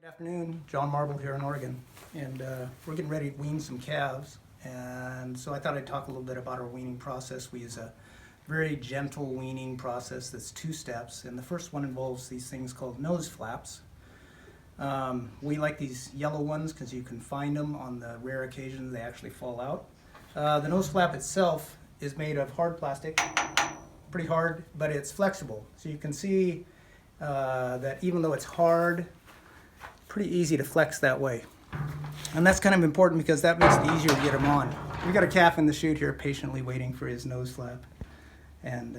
Good afternoon, John Marble here in Oregon, and we're getting ready to wean some calves, and so I thought I'd talk a little bit about our weaning process. We use a very gentle weaning process that's 2 steps, and the first one involves these things called nose flaps. We like these yellow ones because you can find them on the rare occasion they actually fall out. The nose flap itself is made of hard plastic, pretty hard, but it's flexible. So you can see that even though it's hard, pretty easy to flex that way. And that's kind of important because that makes it easier to get them on. We've got a calf in the chute here patiently waiting for his nose flap. And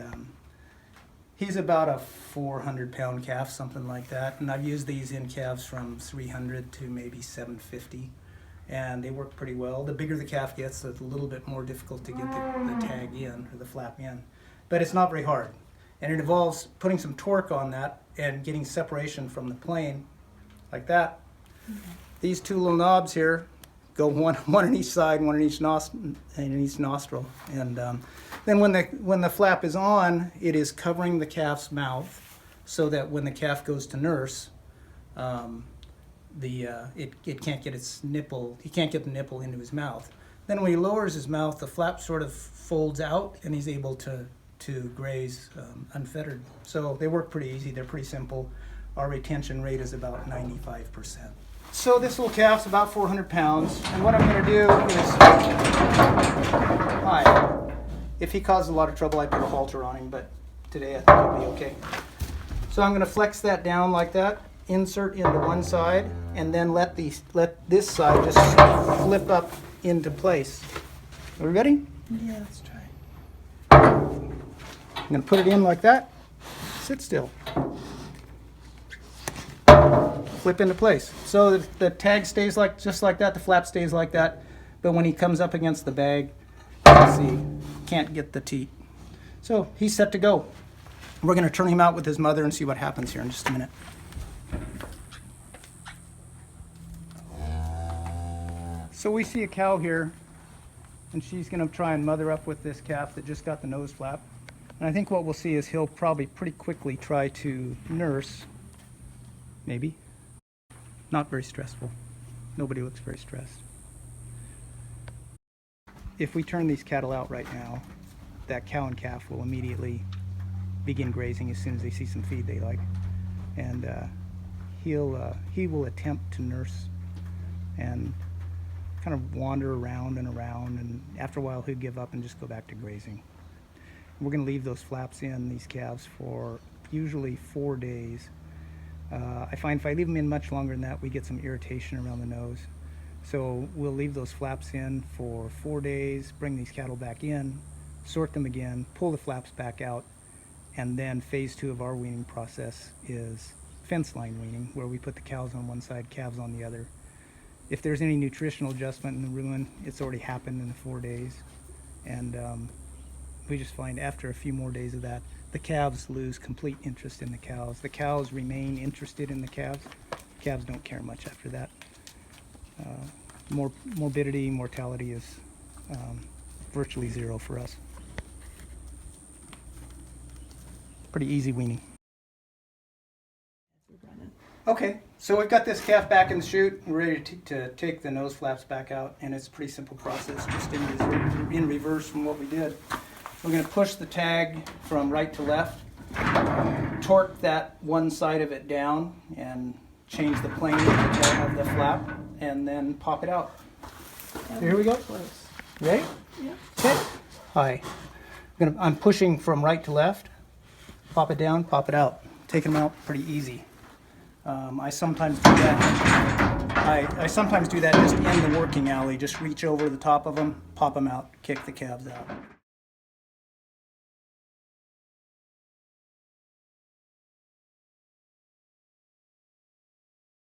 he's about a 400-pound calf, something like that. And I've used these in calves from 300 to maybe 750. And they work pretty well. The bigger the calf gets, it's a little bit more difficult to get the tag in, or the flap in. But it's not very hard. And it involves putting some torque on that and getting separation from the plane, like that. Mm-hmm. These 2 little knobs here go one on each side, one in each nostril. And then when the flap is on, it is covering the calf's mouth so that when the calf goes to nurse, it can't get its nipple. He can't get the nipple into his mouth. Then when he lowers his mouth, the flap sort of folds out, and he's able to graze unfettered. So they work pretty easy. They're pretty simple. Our retention rate is about 95%. So this little calf's about 400 pounds, and what I'm going to do is, if he causes a lot of trouble, I put a halter on him, but today I think it'll be okay. So I'm going to flex that down like that, insert into one side, and then let this side just flip up into place. Are we ready? Yeah, let's try. I'm going to put it in like that. Sit still. Flip into place. So the tag stays just like that, the flap stays like that, but when he comes up against the bag, you see, can't get the teat. So he's set to go. We're going to turn him out with his mother and see what happens here in just a minute. So we see a cow here, and she's going to try and mother up with this calf that just got the nose flap. And I think what we'll see is he'll probably pretty quickly try to nurse, maybe. Not very stressful. Nobody looks very stressed. If we turn these cattle out right now, that cow and calf will immediately begin grazing as soon as they see some feed they like. And he will attempt to nurse and kind of wander around, and after a while he'll give up and just go back to grazing. We're going to leave those flaps in, these calves, for usually 4 days. I find if I leave them in much longer than that, we get some irritation around the nose. So we'll leave those flaps in for 4 days, bring these cattle back in, sort them again, pull the flaps back out, and then phase 2 of our weaning process is fenceline weaning, where we put the cows on one side, calves on the other. If there's any nutritional adjustment in the rumen, it's already happened in the 4 days. And we just find after a few more days of that, the calves lose complete interest in the cows. The cows remain interested in the calves. The calves don't care much after that. Morbidity, mortality is virtually 0 for us. Pretty easy weaning. Okay, so we've got this calf back in the chute. We're ready to take the nose flaps back out, and it's a pretty simple process, just in reverse from what we did. We're going to push the tag from right to left, torque that one side of it down, and change the plane of the flap, and then pop it out. So here we go. Ready? Yeah. Okay. Hi. I'm pushing from right to left. Pop it down, pop it out. Taking them out pretty easy. I sometimes do that. I sometimes do that just in the working alley. Just reach over the top of them, pop them out, kick the calves out.